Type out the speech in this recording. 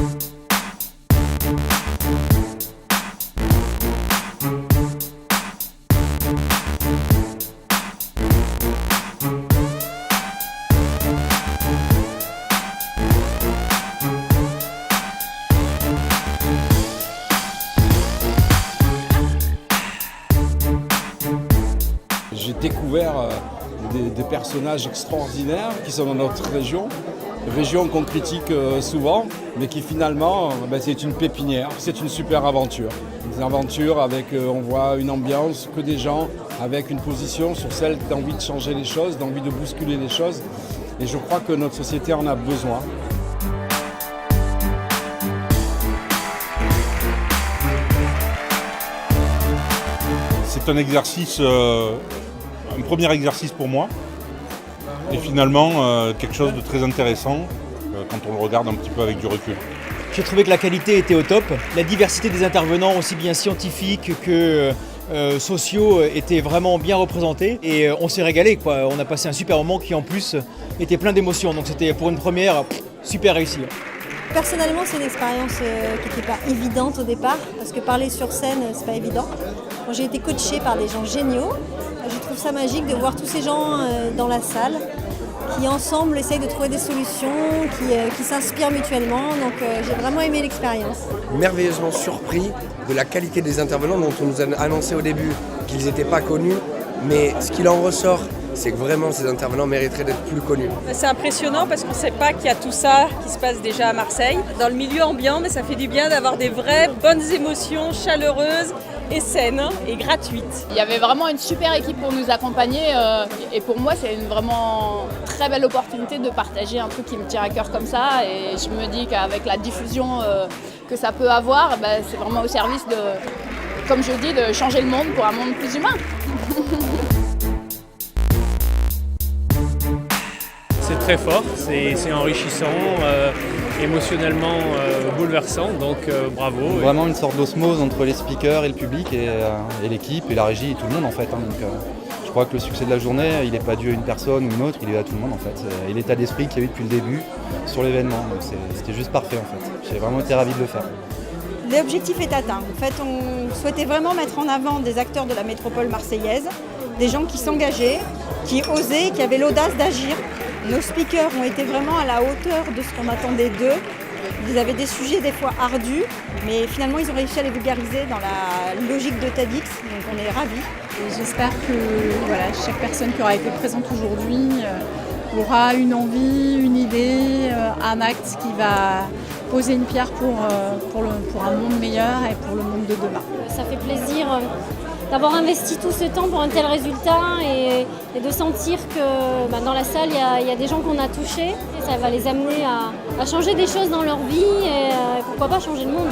J'ai découvert des personnages extraordinaires qui sont dans notre région qu'on critique souvent, mais qui finalement, c'est une pépinière, c'est une super aventure. Une aventure avec, on voit une ambiance, que des gens avec une position sur celle d'envie de changer les choses, d'envie de bousculer les choses. Et je crois que notre société en a besoin. C'est un exercice, un premier exercice pour moi, et finalement quelque chose de très intéressant quand on le regarde un petit peu avec du recul. J'ai trouvé que la qualité était au top, la diversité des intervenants, aussi bien scientifiques que sociaux, était vraiment bien représentée et on s'est régalé, quoi. On a passé un super moment qui en plus était plein d'émotions, donc c'était pour une première super réussi. Personnellement, c'est une expérience qui n'était pas évidente au départ, parce que parler sur scène, c'est pas évident. Bon, j'ai été coachée par des gens géniaux. Je trouve ça magique de voir tous ces gens dans la salle qui ensemble essayent de trouver des solutions, qui s'inspirent mutuellement. Donc j'ai vraiment aimé l'expérience. Merveilleusement surpris de la qualité des intervenants dont on nous a annoncé au début qu'ils n'étaient pas connus, mais ce qu'il en ressort, c'est que vraiment ces intervenants mériteraient d'être plus connus. C'est impressionnant parce qu'on ne sait pas qu'il y a tout ça qui se passe déjà à Marseille. Dans le milieu ambiant, mais ça fait du bien d'avoir des vraies bonnes émotions chaleureuses et saines et gratuites. Il y avait vraiment une super équipe pour nous accompagner et pour moi c'est une vraiment très belle opportunité de partager un truc qui me tient à cœur comme ça et je me dis qu'avec la diffusion que ça peut avoir, c'est vraiment au service de, comme je dis, de changer le monde pour un monde plus humain. C'est très fort, c'est enrichissant, émotionnellement bouleversant, donc bravo. Vraiment une sorte d'osmose entre les speakers et le public et l'équipe et la régie et tout le monde en fait. Donc, je crois que le succès de la journée, il n'est pas dû à une personne ou une autre, il est à tout le monde en fait. Et l'état d'esprit qu'il y a eu depuis le début sur l'événement, donc c'était juste parfait en fait. J'ai vraiment été ravi de le faire. L'objectif est atteint. En fait, on souhaitait vraiment mettre en avant des acteurs de la métropole marseillaise, des gens qui s'engageaient, qui osaient, qui avaient l'audace d'agir. Nos speakers ont été vraiment à la hauteur de ce qu'on attendait d'eux. Ils avaient des sujets des fois ardus, mais finalement ils ont réussi à les vulgariser dans la logique de TEDx, donc on est ravis. J'espère que chaque personne qui aura été présente aujourd'hui aura une envie, une idée, un acte qui va poser une pierre pour un monde meilleur et pour le monde de demain. Ça fait plaisir d'avoir investi tout ce temps pour un tel résultat et de sentir que dans la salle, il y a des gens qu'on a touchés. Et ça va les amener à changer des choses dans leur vie et pourquoi pas changer le monde.